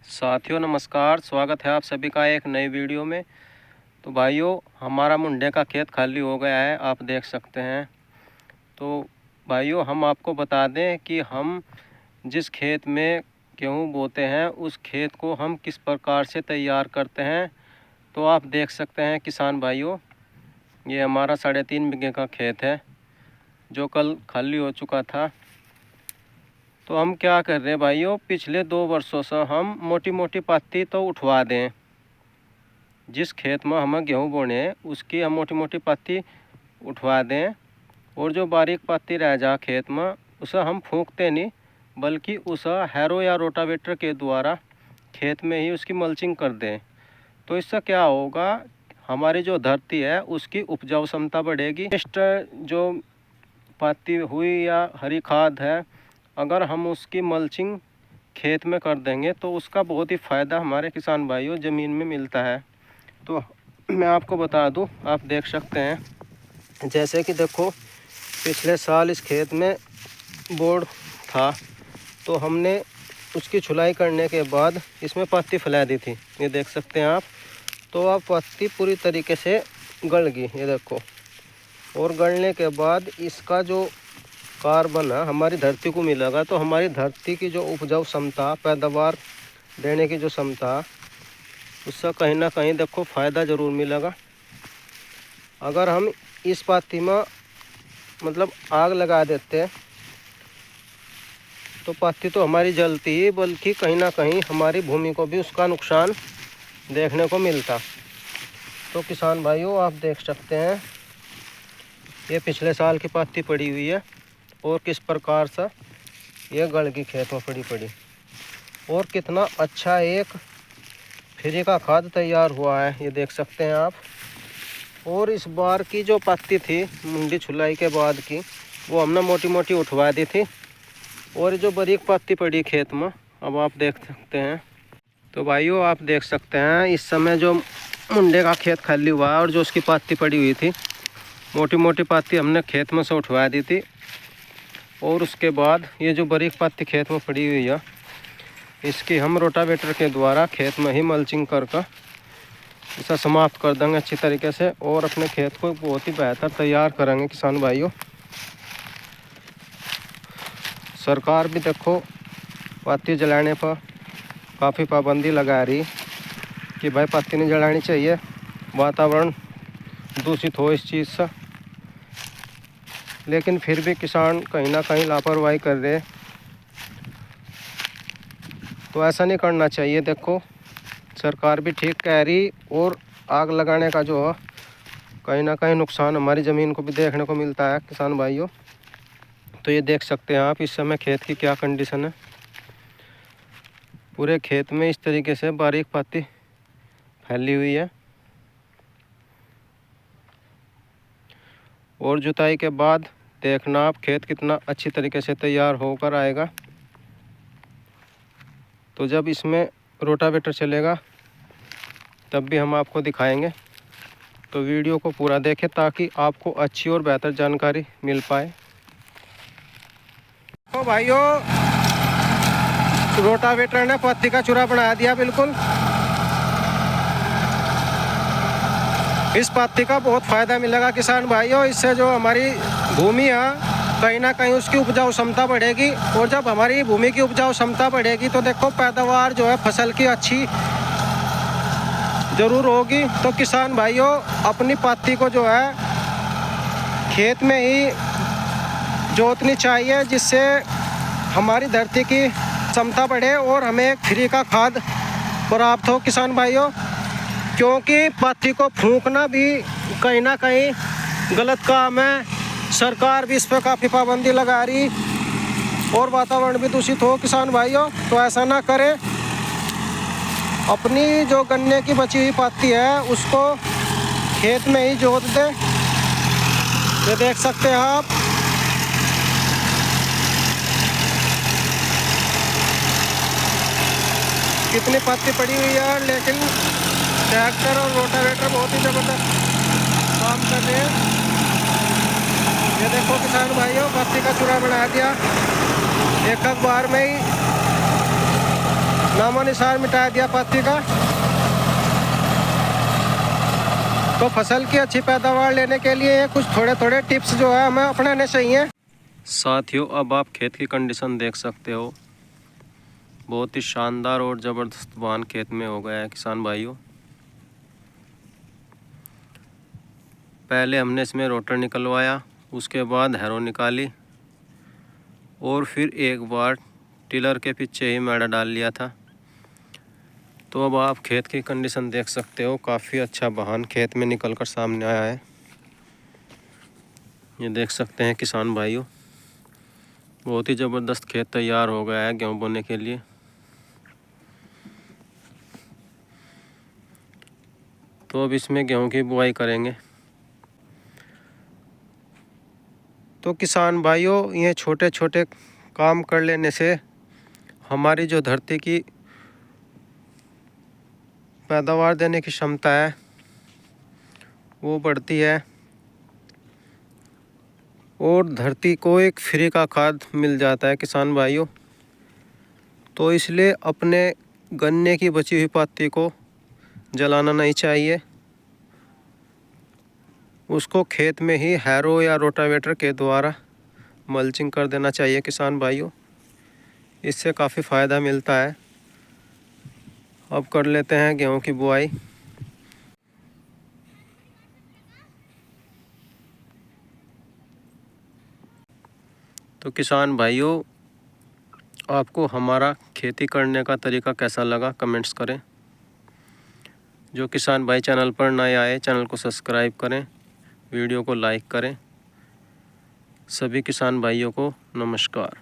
साथियों नमस्कार, स्वागत है आप सभी का एक नई वीडियो में। तो भाइयों, हमारा मुंडे का खेत खाली हो गया है, आप देख सकते हैं। तो भाइयों, हम आपको बता दें कि हम जिस खेत में गेहूं बोते हैं उस खेत को हम किस प्रकार से तैयार करते हैं। तो आप देख सकते हैं किसान भाइयों, ये हमारा 3.5 बीघे का खेत है जो कल खाली हो चुका था। तो हम क्या कर रहे हैं भाइयों, पिछले 2 वर्षों से हम मोटी मोटी पत्ती तो उठवा दें। जिस खेत में हमें गेहूँ बोने हैं उसकी हम मोटी मोटी पत्ती उठवा दें, और जो बारीक पत्ती रह जा खेत में उसे हम फूंकते नहीं, बल्कि उसे हैरो या रोटावेटर के द्वारा खेत में ही उसकी मल्चिंग कर दें। तो इससे क्या होगा, हमारी जो धरती है उसकी उपजाऊ क्षमता बढ़ेगी। नेक्स्ट जो पत्ती हुई या हरी खाद है, अगर हम उसकी मल्चिंग खेत में कर देंगे तो उसका बहुत ही फ़ायदा हमारे किसान भाइयों ज़मीन में मिलता है। तो मैं आपको बता दूं, आप देख सकते हैं, जैसे कि देखो पिछले साल इस खेत में बोड़ था, तो हमने उसकी छुलाई करने के बाद इसमें पत्ती फैला दी थी, ये देख सकते हैं आप। तो अब पत्ती पूरी तरीके से गल गई, ये देखो। और गलने के बाद इसका जो कार्बन है हमारी धरती को मिलेगा, तो हमारी धरती की जो उपजाऊ क्षमता, पैदावार देने की जो क्षमता, उससे कहीं ना कहीं देखो फ़ायदा ज़रूर मिलेगा। अगर हम इस पत्ती में मतलब आग लगा देते तो पत्ती तो हमारी जलती ही, बल्कि कहीं ना कहीं हमारी भूमि को भी उसका नुकसान देखने को मिलता। तो किसान भाइयों, आप देख सकते हैं ये पिछले साल की पत्ती पड़ी हुई है और किस प्रकार से ये गल की खेत में पड़ी और कितना अच्छा एक फ्री का खाद तैयार हुआ है, ये देख सकते हैं आप। और इस बार की जो पत्ती थी मुंडी छुलाई के बाद की, वो हमने मोटी मोटी उठवा दी थी, और जो बारीक पत्ती पड़ी खेत में अब आप देख सकते हैं। तो भाइयों, आप देख सकते हैं इस समय जो मुंडे का खेत खाली हुआ है और जो उसकी पत्ती पड़ी हुई थी, मोटी मोटी पत्ती हमने खेत में से उठवा दी थी, और उसके बाद ये जो बारीक पत्ती खेत में पड़ी हुई है इसकी हम रोटावेटर के द्वारा खेत में ही मल्चिंग करके इसे समाप्त कर देंगे अच्छी तरीके से, और अपने खेत को बहुत ही बेहतर तैयार करेंगे किसान भाइयों। सरकार भी देखो पत्ती जलाने पर काफ़ी पाबंदी लगा रही कि भाई पत्ती नहीं जलानी चाहिए, वातावरण दूषित हो इस चीज़ से। लेकिन फिर भी किसान कहीं ना कहीं लापरवाही कर रहे हैं, तो ऐसा नहीं करना चाहिए। देखो सरकार भी ठीक कह रही, और आग लगाने का जो है कहीं ना कहीं नुकसान हमारी ज़मीन को भी देखने को मिलता है किसान भाइयों। तो ये देख सकते हैं आप इस समय खेत की क्या कंडीशन है। पूरे खेत में इस तरीके से बारीक पत्ती फैली हुई है, और जुताई के बाद देखना आप खेत कितना अच्छी तरीके से तैयार होकर आएगा। तो जब इसमें रोटावेटर चलेगा तब भी हम आपको दिखाएंगे, तो वीडियो को पूरा देखें ताकि आपको अच्छी और बेहतर जानकारी मिल पाए। तो भाइयों, रोटावेटर ने पत्ती का चूरा बना दिया बिल्कुल। इस पत्ती का बहुत फ़ायदा मिलेगा किसान भाइयों, इससे जो हमारी भूमि है कहीं ना कहीं उसकी उपजाऊ क्षमता बढ़ेगी, और जब हमारी भूमि की उपजाऊ क्षमता बढ़ेगी तो देखो पैदावार जो है फसल की अच्छी ज़रूर होगी। तो किसान भाइयों, अपनी पत्ती को जो है खेत में ही जोतनी चाहिए, जिससे हमारी धरती की क्षमता बढ़े और हमें एक फ्री का खाद प्राप्त हो किसान भाइयों। क्योंकि पत्ती को फूंकना भी कहीं ना कहीं गलत काम है, सरकार भी इस पर काफ़ी पाबंदी लगा रही, और वातावरण भी दूषित हो किसान भाइयों। तो ऐसा ना करें, अपनी जो गन्ने की बची हुई पत्ती है उसको खेत में ही जोत दें। ये देख सकते हैं आप, कितनी पत्ती पड़ी हुई है, लेकिन ट्रैक्टर और रोटावेटर बहुत ही ज़बरदस्त काम कर रहे हैं। ये देखो किसान भाइयों, पत्ती का चूरा बना दिया एक बार में ही। नामो निशान मिटा दिया पत्ती का। तो फसल की अच्छी पैदावार लेने के लिए कुछ थोड़े थोड़े टिप्स जो है हमें अपनाने चाहिए। साथियों, अब आप खेत की कंडीशन देख सकते हो, बहुत ही शानदार और ज़बरदस्त वाहन खेत में हो गया है किसान भाइयों। पहले हमने इसमें रोटर निकलवाया, उसके बाद हैरो निकाली और फिर एक बार टिलर के पीछे ही मैड़ा डाल लिया था। तो अब आप खेत की कंडीशन देख सकते हो, काफ़ी अच्छा वाहन खेत में निकल कर सामने आया है। ये देख सकते हैं किसान भाइयों, बहुत ही ज़बरदस्त खेत तैयार हो गया है गेहूँ बोने के लिए। तो अब इसमें गेहूँ की बुआई करेंगे। तो किसान भाइयों, ये छोटे छोटे काम कर लेने से हमारी जो धरती की पैदावार देने की क्षमता है वो बढ़ती है और धरती को एक फ्री का खाद मिल जाता है किसान भाइयों। तो इसलिए अपने गन्ने की बची हुई पत्ती को जलाना नहीं चाहिए, उसको खेत में ही हैरो या रोटावेटर के द्वारा मल्चिंग कर देना चाहिए किसान भाइयों। इससे काफ़ी फ़ायदा मिलता है। अब कर लेते हैं गेहूं की बुआई। तो किसान भाइयों, आपको हमारा खेती करने का तरीका कैसा लगा कमेंट्स करें। जो किसान भाई चैनल पर नए आए, चैनल को सब्सक्राइब करें, वीडियो को लाइक करें। सभी किसान भाइयों को नमस्कार।